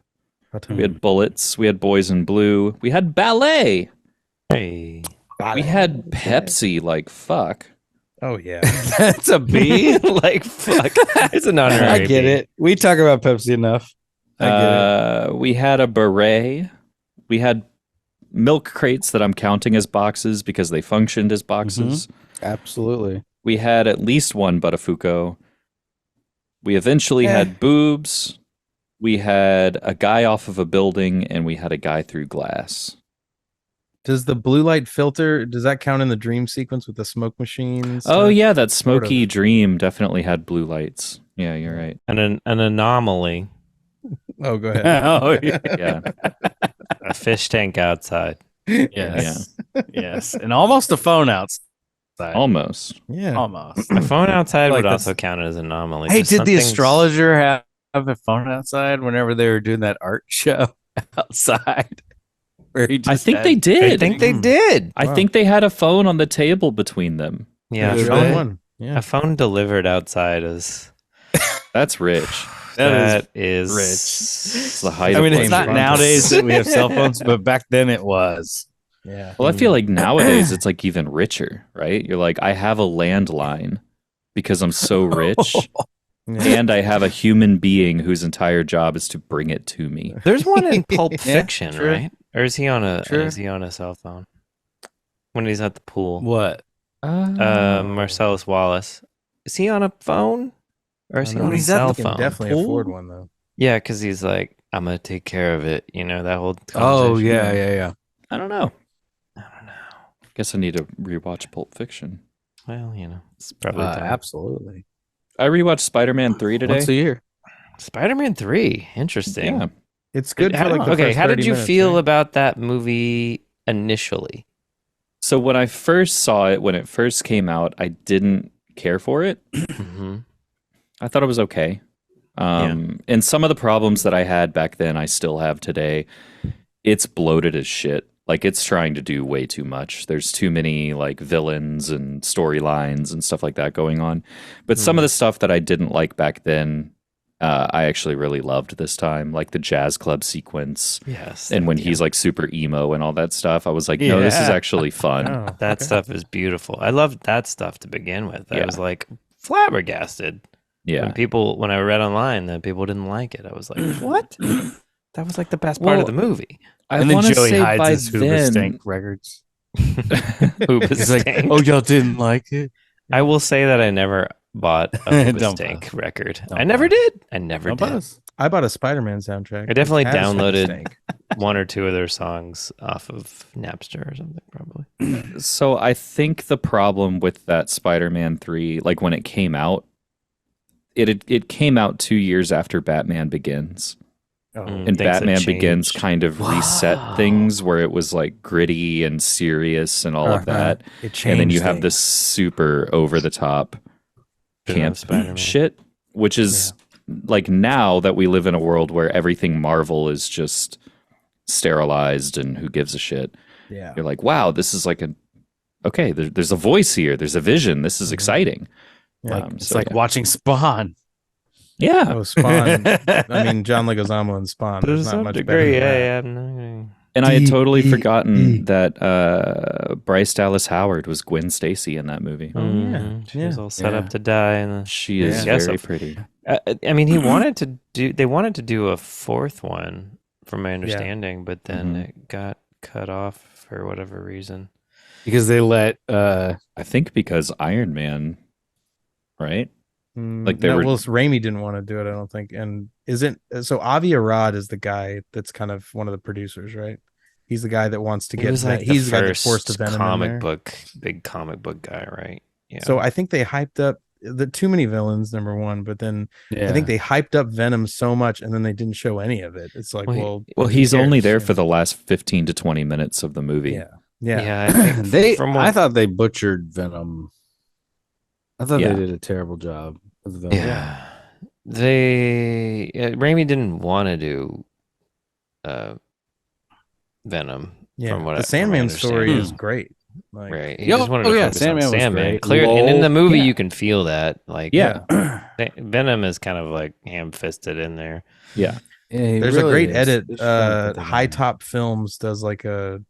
We had bullets. We had boys in blue. We had ballet. Hey. We had Pepsi like fuck. Oh yeah. That's a B. Like, fuck. It's an honorary I get B. it. We talk about Pepsi enough. I get it. We had a beret. We had milk crates that I'm counting as boxes because they functioned as boxes. Absolutely. We had at least one Buttafuoco. We eventually had boobs. We had a guy off of a building, and we had a guy through glass. Does the blue light filter, does that count in the dream sequence with the smoke machines? Oh yeah, that Sort of. smoky dream definitely had blue lights. Yeah, you're right. And an anomaly. Oh, go ahead. Oh, yeah. Yeah. A fish tank outside. Yes. Yes. And almost a phone outside. Almost. Yeah. Almost. A phone outside Like would this. also count as an anomaly. Hey, Just did the something's- astrologer have a phone outside whenever they were doing that art show outside? Where he I just think had- they did. I think they did. I think they had a phone on the table between them. Yeah, Did a they? phone, Yeah. a phone delivered outside is That's rich. that is rich. It's the height I of mean, it's flames. not nowadays that we have cell phones, but back then it was. Yeah. Well, I feel like nowadays it's like even richer, right? You're like, I have a landline because I'm so rich, and I have a human being whose entire job is to bring it to me. There's one in Pulp Yeah, Fiction, true. right? Or is he on a True. is he on a cell phone? When he's at the pool. What? Marcellus Wallace. Is he on a phone? Or is he on a He's at cell the phone? Definitely afford one though. Yeah, because he's like, I'm gonna take care of it. You know, that whole Oh, conversation. yeah. I don't know. I don't know. Guess I need to rewatch Pulp Fiction. Well, you know, it's probably time. Absolutely. I rewatched Spider-Man 3 today. Once a year. Spider-Man 3. Interesting. Yeah. It's good for like the okay, first how did 30 you minutes, feel right? about that movie initially? So when I first saw it, when it first came out, I didn't care for it. Mm-hmm. I thought it was okay. And some of the problems that I had back then, I still have today. It's bloated as shit. Like it's trying to do way too much. There's too many like villains and storylines and stuff like that going on. But some of the stuff that I didn't like back then, I actually really loved this time, like the jazz club sequence. Yes. And when he's like super emo and all that stuff, I was like, no, this is Yeah. actually fun. Oh, That okay. stuff is beautiful. I loved that stuff to begin with. I Yeah. was like flabbergasted. Yeah. When I read online that people didn't like it, I was like, what? That was like the best part of the movie. I And then wanna Joey say hides by his Hoover then- Stank records. Hoobastank. He's like, oh, y'all didn't like it? I will say that I never bought a Don't Hoobastank buzz. record. Don't I never buzz. did. I never Don't did. buzz. I bought a Spider-Man soundtrack. I definitely It has downloaded Stank. one or two of their songs off of Napster or something, probably. So I think the problem with that Spider-Man 3, like when it came out, it came out 2 years after Batman Begins. Oh, And things had Batman Begins changed. kind of reset things where it was like gritty and serious and all of that. it changed. And then you have things. this super over the top camp Spider-Man. shit, which is like now that we live in a world where everything Marvel is just sterilized and who gives a shit. Yeah. You're like, wow, this is like there's a voice here. There's a vision. This is exciting. Yeah. It's like watching Spawn. Yeah. Oh, Spawn. I mean, John Leguizamo and Spawn. There's not much better than that. And I had totally forgotten that Bryce Dallas Howard was Gwen Stacy in that movie. Oh, yeah. She was all set up to die. And she is very pretty. I mean, they wanted to do a fourth one, from my understanding, but then it got cut off for whatever reason. Because they let, I think because Iron Man, right? Like Raimi didn't want to do it, I don't think. And Avi Arad is the guy that's kind of one of the producers, right? He's the guy that wants to get. He's the guy that forced the Venom in there. big comic book guy, right? Yeah. So I think they hyped up the too many villains, number one, but then I think they hyped up Venom so much, and then they didn't show any of it. It's like, well, he's only there for the last 15 to 20 minutes of the movie. Yeah. I think I thought they butchered Venom. I thought they did a terrible job. Yeah. Raimi didn't want to do Venom. Yeah, the Sandman story is great. Like, right. He just wanted to focus Sandman on Sandman. was Clear, and in the movie, you can feel that. Like, Venom is kind of like ham-fisted in there. Yeah. There's really a great edit. High Top Films does like a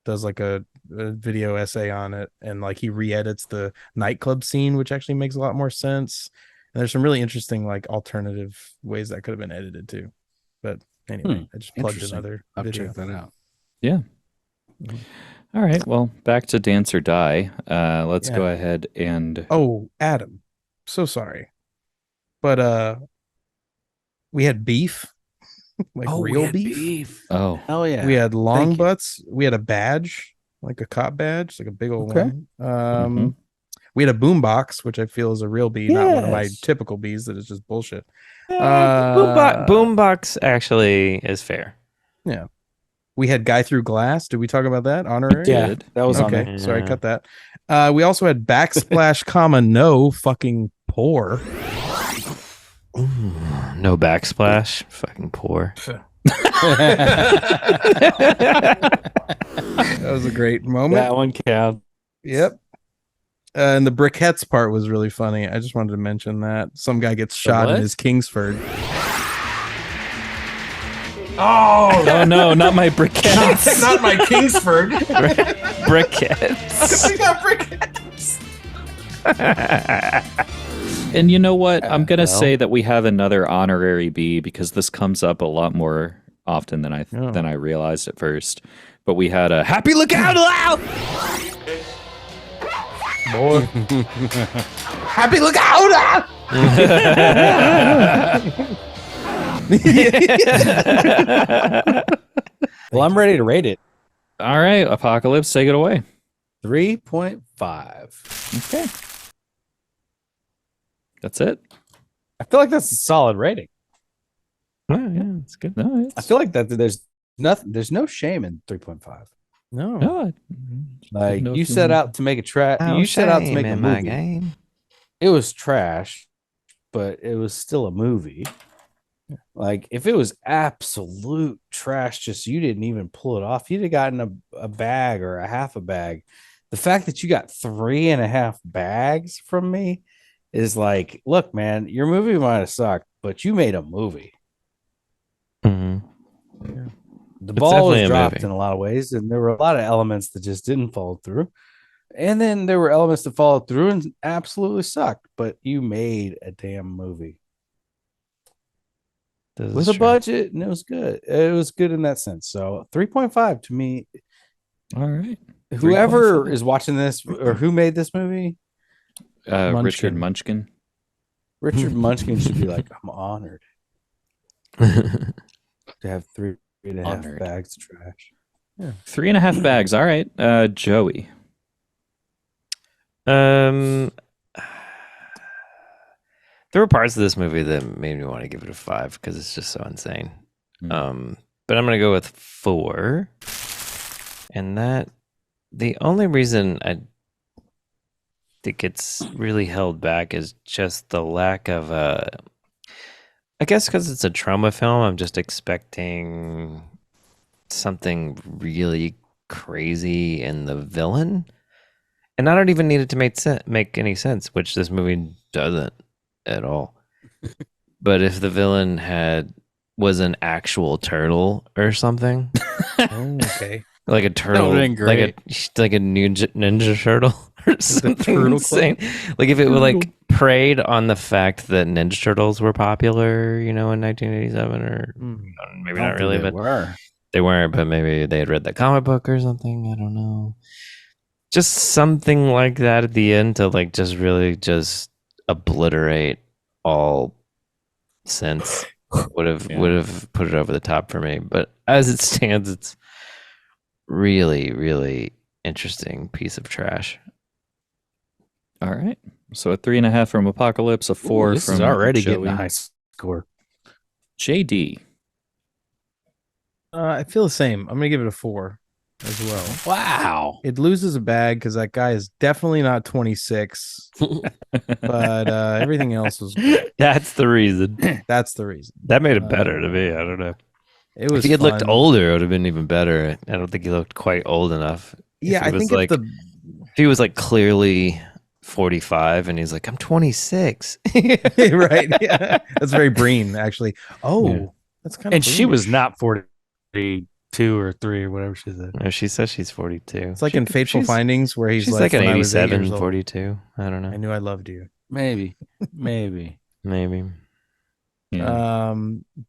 video essay on it, and like he re-edits the nightclub scene, which actually makes a lot more sense. And there's some really interesting like alternative ways that could have been edited too. But anyway, I just plugged another video. Check that out. Yeah. All right. Well, back to Dance or Die. Let's go ahead and. Oh, Adam, so sorry, but we had beef, like real beef. Oh, hell yeah. We had long butts. We had a badge, like a cop badge, like a big old one. We had a boombox, which I feel is a real bee, not one of my typical bees that is just bullshit. Boombox actually is fair. Yeah. We had Guy Through Glass. Did we talk about that? Honorary? Yeah, that was okay. on there. Sorry, cut that. We also had backsplash, no fucking pour. No backsplash, fucking pour. That was a great moment. That one counts. Yep. And the briquettes part was really funny. I just wanted to mention that some guy gets shot in his Kingsford. Oh no, not my briquettes. Not my Kingsford. Briquettes. We got briquettes. And you know what? I'm gonna say that we have another honorary B because this comes up a lot more often than I realized at first. But we had a happy lookout loud. Boy. Happy lookout! Well, I'm ready to rate it. All right, Apocalypse, take it away. 3.5. Okay. That's it. I feel like that's a solid rating. Oh, yeah, it's good. No, I feel like that there's no shame in 3.5. No. Like you set out to make a you set out to make a movie. Game. It was trash, but it was still a movie. Like if it was absolute trash, just you didn't even pull it off, you'd have gotten a bag or a half a bag. The fact that you got 3.5 bags from me is like, look, man, your movie might have sucked, but you made a movie. Mm-hmm. Yeah. The ball was dropped in a lot of ways, and there were a lot of elements that just didn't follow through. And then there were elements that followed through and absolutely sucked, but you made a damn movie. With a budget, and it was good. It was good in that sense. So 3.5 to me. All right. Whoever is watching this or who made this movie, Richard Munchkin. Richard Munchkin should be like, I'm honored to have 3.5 bags of trash. Yeah. 3.5 bags. All right. Joey. There were parts of this movie that made me want to give it a 5 because it's just so insane. But I'm gonna go with 4. And that the only reason think gets really held back is just the lack of I guess because it's a trauma film, I'm just expecting something really crazy in the villain. And I don't even need it to make any sense, which this movie doesn't at all. But if the villain was an actual turtle or something, okay, like a turtle, like a ninja turtle or something insane. Like if it would like preyed on the fact that Ninja Turtles were popular, in 1987, or maybe not really, but they weren't. But maybe they had read the comic book or something. I don't know. Just something like that at the end to like just really just obliterate all sense would have put it over the top for me. But as it stands, it's really, really interesting piece of trash. All right. So a 3.5 from Apocalypse, a 4 this from is already Joey. getting a high score. JD. I feel the same. I'm gonna give it a 4 as well. Wow. It loses a bag because that guy is definitely not 26, but everything else was good. That's the reason. That's the reason. That made it better to me. I don't know. It was. If he had looked fun. older, it would have been even better. I don't think he looked quite old enough. Yeah, I think if he was like clearly 45 and he's like, I'm 26. Right. Yeah. That's very Breen, actually. Oh, Yeah. that's kind of. And she was not 42 or 3 or whatever she said. No, she says she's 42. It's like in Fateful Findings where he's she's like an when I was 8 87, years old, 42. I don't know. I knew I loved you. Maybe. Maybe. Yeah.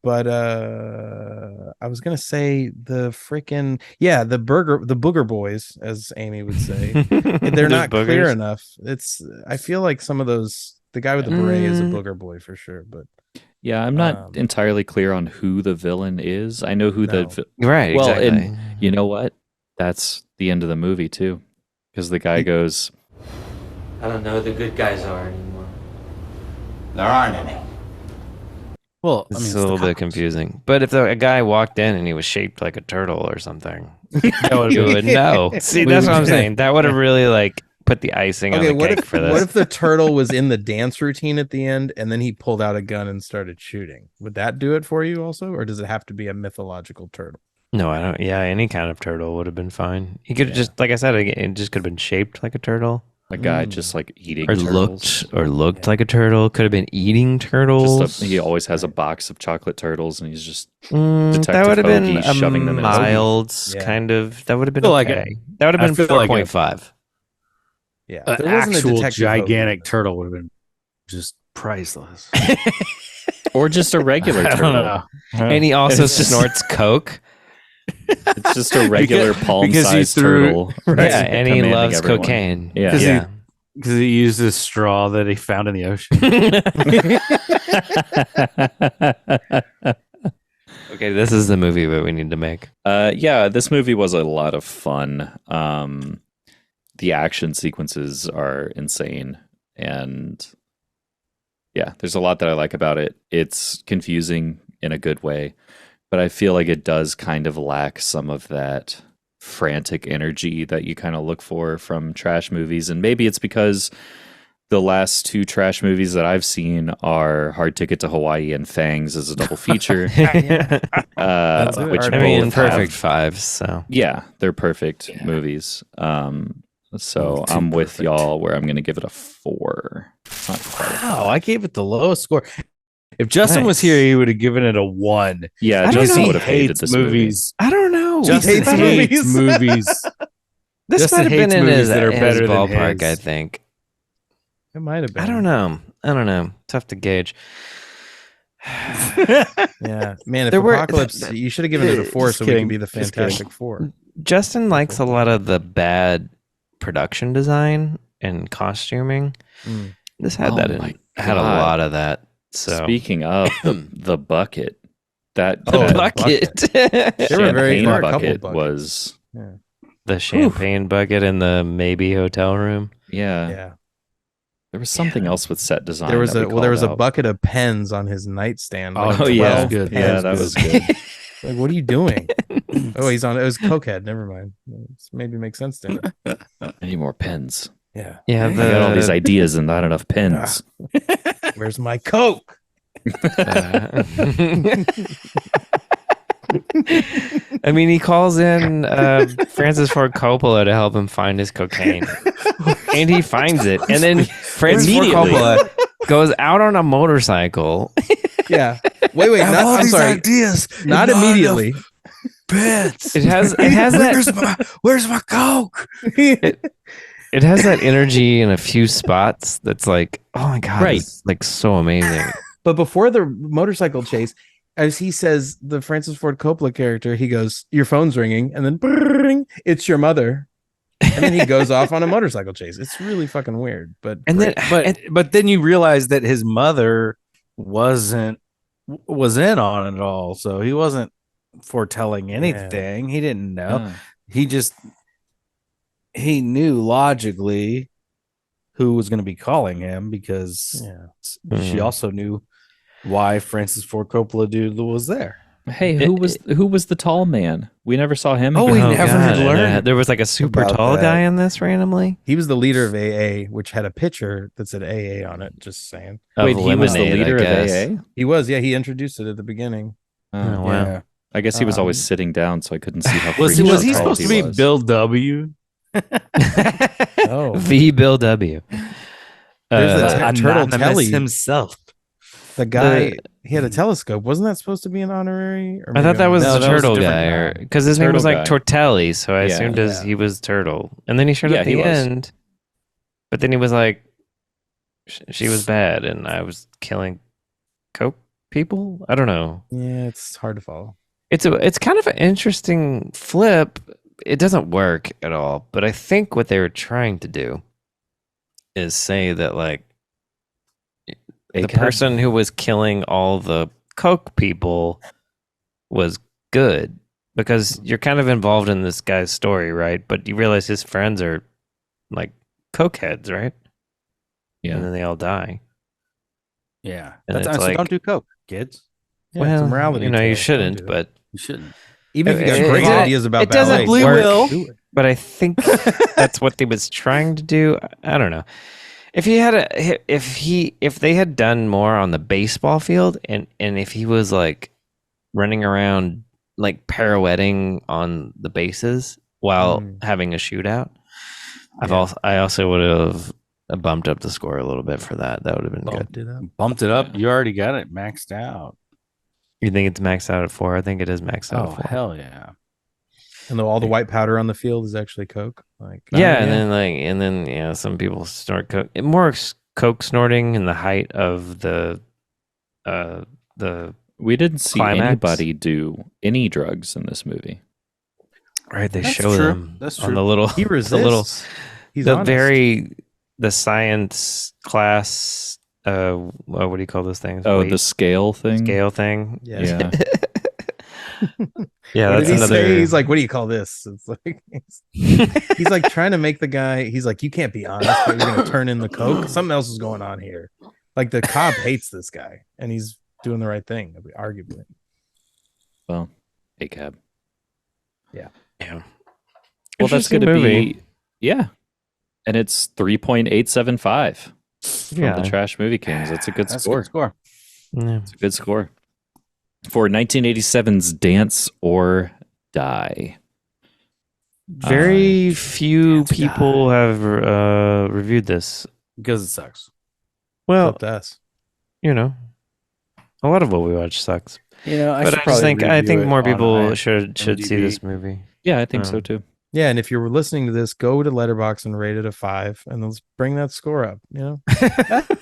But I was gonna say the freaking the booger boys, as Amy would say. They're not clear enough. I feel like some of those, the guy with the beret is a booger boy for sure, but Yeah, I'm not entirely clear on who the villain is. I know who right. Well, exactly. and you know what? That's the end of the movie too, because the guy goes, I don't know who the good guys are anymore. There aren't any. Well, It's a little bit confusing. But if a guy walked in and he was shaped like a turtle or something, you would know. See, that's what I'm saying. That would have really like put the icing on the cake for this. What if the turtle was in the dance routine at the end and then he pulled out a gun and started shooting? Would that do it for you also, or does it have to be a mythological turtle? No, I don't. Yeah, any kind of turtle would have been fine. He could have just, like I said, it just could have been shaped like a turtle. a guy just like eating or turtles. looked like a turtle. Could have been eating turtles. He always has a box of chocolate turtles, and he's just that would have been a shoving them mild kind of. That would have been like okay. That would have been 4.5. Yeah, an actual gigantic turtle would have been just priceless. Or just a regular turtle. know. And he also snorts coke. It's just a regular palm-sized turtle. Right. Yeah, and he loves cocaine. Yeah. Because he used this straw that he found in the ocean. Okay, this is the movie that we need to make. Yeah, this movie was a lot of fun. The action sequences are insane. And yeah, there's a lot that I like about it. It's confusing in a good way, but I feel like it does kind of lack some of that frantic energy that you kind of look for from trash movies. And maybe it's because the last two trash movies that I've seen are Hard Ticket to Hawaii and Fangs as a double feature. Which I mean, perfect fives. So yeah, they're perfect movies. So I'm with y'all where I'm going to give it a 4. It's not quite wow, I gave it the lowest score. If Justin was here, he would have given it a 1. Yeah, Justin would have hated this movies. I don't know. Justin hates movies. This Justin might have been in movies his, that are better than ballpark, his. I think. It might have been. I don't know. Tough to gauge. Yeah, man. If Apocalypse, you should have given it a 4 so we can be the Fantastic Four. Justin likes a lot of the bad production design and costuming. This had had a lot of that. So speaking of the bucket, that bucket, champagne bucket was the champagne bucket in the maybe hotel room. Yeah. There was something else with set design. There was a bucket of pens on his nightstand. Oh yeah, good. Yeah, that was good. Like, what are you doing? Oh, it was Cokehead. Never mind. Maybe makes sense to him. I need more pens. Yeah. Yeah, I got all these ideas and not enough pens. Where's my Coke? I mean, he calls in Francis Ford Coppola to help him find his cocaine, and he finds it. And then Francis Ford Coppola goes out on a motorcycle. Yeah. Wait. I'm sorry. Ideas. Not immediately. Pets. It has that. Where's my Coke? It has that energy in a few spots. That's like, oh my god, Right. it's like so amazing. But before the motorcycle chase, as he says, the Francis Ford Coppola character, he goes, "Your phone's ringing," and then brrring, "It's your mother," and then he goes off on a motorcycle chase. It's really fucking weird, but But then you realize that his mother was in on it all, so he wasn't foretelling anything. He didn't know. He knew logically who was going to be calling him because she also knew why Francis Ford Coppola dude was there. Hey, who was the tall man? We never saw him. Oh, again. we never learned. There was like a super about tall that. guy in this randomly. he was the leader of AA, which had a picture that said AA on it. Just saying. Wait, he was the Lemonade, leader I of guess. AA. He was. Yeah, he introduced it at the beginning. Oh, wow. Yeah. I guess he was always sitting down, so I couldn't see how. Was freaking he tall supposed to be was. Bill W? Oh, V. Bill W. There's that turtle Anonymous telly. himself. The guy, he had a telescope. Wasn't that supposed to be an honorary? Or I thought maybe that was No, the that was a turtle different guy, guy. because his name was Turtle like guy. Tortelli, so I Yeah. assumed he was Turtle. And then he showed up Yeah, at he the was. end, but then he was like, she was bad, and I was killing coke people. I don't know. Yeah, it's hard to follow. It's kind of an interesting flip. It doesn't work at all, but I think what they were trying to do is say that like the person who was killing all the coke people was good, because you're kind of involved in this guy's story, right? But you realize his friends are like coke heads, right? Yeah. And then they all die. Yeah. And That's it's so like- don't do coke, kids. Yeah, it's a morality you tale. you Don't shouldn't, do it. but You shouldn't. Even if you got It- great it- ideas about it doesn't ballet, work. do it. But I think that's what they was trying to do. I don't know. If he had if they had done more on the baseball field, and if he was like running around like pirouetting on the bases while having a shootout, I also would have bumped up the score a little bit for that. That would have been good. Bumped it up. You already got it maxed out. You think it's maxed out at 4? I think it is maxed out Oh, at 4. hell yeah. And all the white powder on the field is actually coke. Like Yeah, and then some people snort coke. More coke snorting in the height of the We didn't see climax. anybody do any drugs in this movie. Right, they That's show true. them That's on true. the little he the little resists. He's honest. the science class. What do you call those things? Oh, Weight the scale thing. scale thing. Yeah. Yeah. Yeah, What that's did he another. say? He's like, "What do you call this?" It's like he's like trying to make the guy. He's like, "You can't be honest. But you're gonna turn in the coke. Something else is going on here." Like the cop hates this guy, and he's doing the right thing, arguably. Well, a cab. Yeah. Well, that's Interesting going to movie. be and it's 3.875 from Yeah. the Trash Movie Kings. That's a good That's score. a good score. Yeah. It's a good score for 1987's Dance or Die. Very few people have reviewed this. Because it sucks. Well, Except us. you know, a lot of what we watch sucks. You know, But I just think more people should see IMDb. this movie. Yeah, I think so too. Yeah, and if you're listening to this, go to Letterboxd and rate it a 5, and let's bring that score up. You know,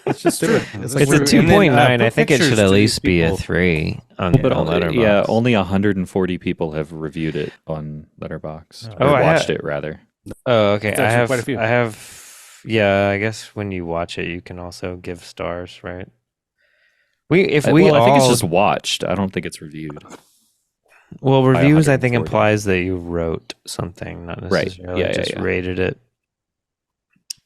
let's just do it. It's like a we're- 2.9. I think it pictures should to at these least be a people. 3 on But on Letterboxd. yeah, only 140 people have reviewed it on Letterboxd. Oh, or I watched ha- it rather. Oh, okay. It's I actually have. quite a few. I have. Yeah, I guess when you watch it, you can also give stars, right? I think it's just watched. I don't think it's reviewed. well, by reviews. I think 140. implies that you wrote something, not Right. necessarily Yeah, just yeah. rated it.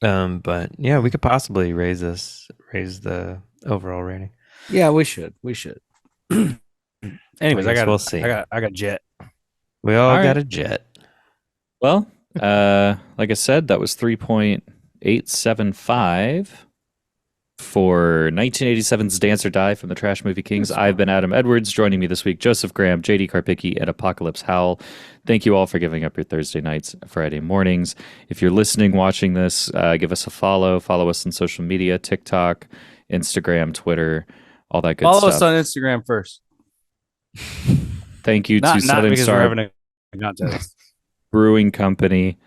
But yeah, we could possibly raise the overall rating. Yeah, we should. Anyways, I guess we'll see. I got Jet. We all All got right. a jet. Well, like I said, that was EP73 for 1987's Dance or Die from the Trash Movie Kings. I've been Adam Edwards. Joining me this week, Joseph Graham, JD Karpicki, and Apocalypse Howell. Thank you all for giving up your Thursday nights, Friday mornings. If you're listening, watching this, give us a follow. Follow us on social media, TikTok, Instagram, Twitter, all that good stuff. Follow us on Instagram first. Thank you to Not Southern because Star we're having a contest. Brewing Company.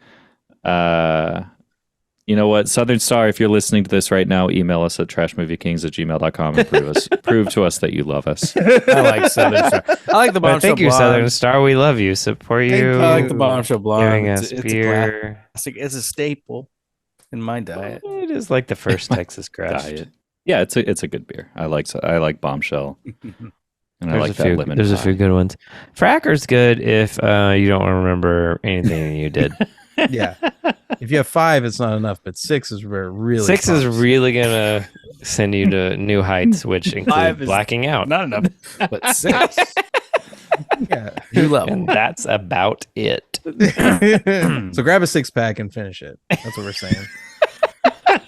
You know what? Southern Star, if you're listening to this right now, email us at trashmoviekings@gmail.com and prove to us that you love us. I like Southern Star. I like the Bombshell Thank you, Blonde. Southern Star. We love you. Support you. I like the Bombshell Blonde. Giving us It's beer. a classic. It's a staple in my diet. It is like the first Texas Crust. Diet. Yeah, it's a good beer. I like Bombshell. And I like that lemon. There's a few good ones. Fracker's good if you don't remember anything you did. Yeah. If you have 5, it's not enough, but 6 is where it really 6 is pumps. really gonna send you to new heights, which include blacking out. Not enough, but 6. Yeah. New level. And that's about it. So grab a 6-pack and finish it. That's what we're saying.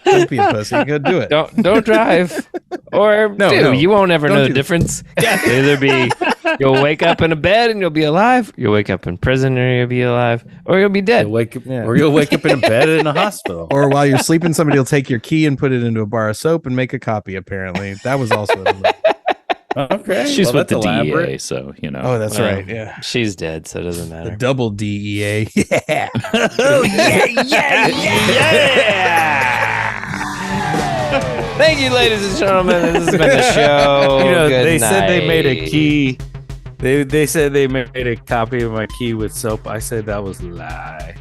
Don't be a pussy. Go do it. Don't drive. Or No. you won't ever Don't know do the difference. It'll either be you'll wake up in a bed and you'll be alive, you'll wake up in prison and you'll be alive, or you'll be dead. Or you'll wake up in a bed in a hospital. Or while you're sleeping, somebody will take your key and put it into a bar of soap and make a copy, apparently. That was also a movie. Okay. She's with the that's elaborate. DEA, so you know. Oh, that's Well, right. Yeah. She's dead, so it doesn't matter. The double DEA. Yeah. Oh, Thank you, ladies and gentlemen. This has been the show. You know, Good they said they made a night. key. They said they made a copy of my key with soap. I said that was a lie.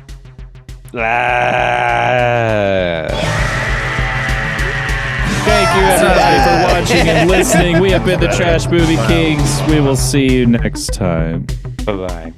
Thank you everybody for watching and listening. We have been the Trash Movie Kings. We will see you next time. Bye-bye.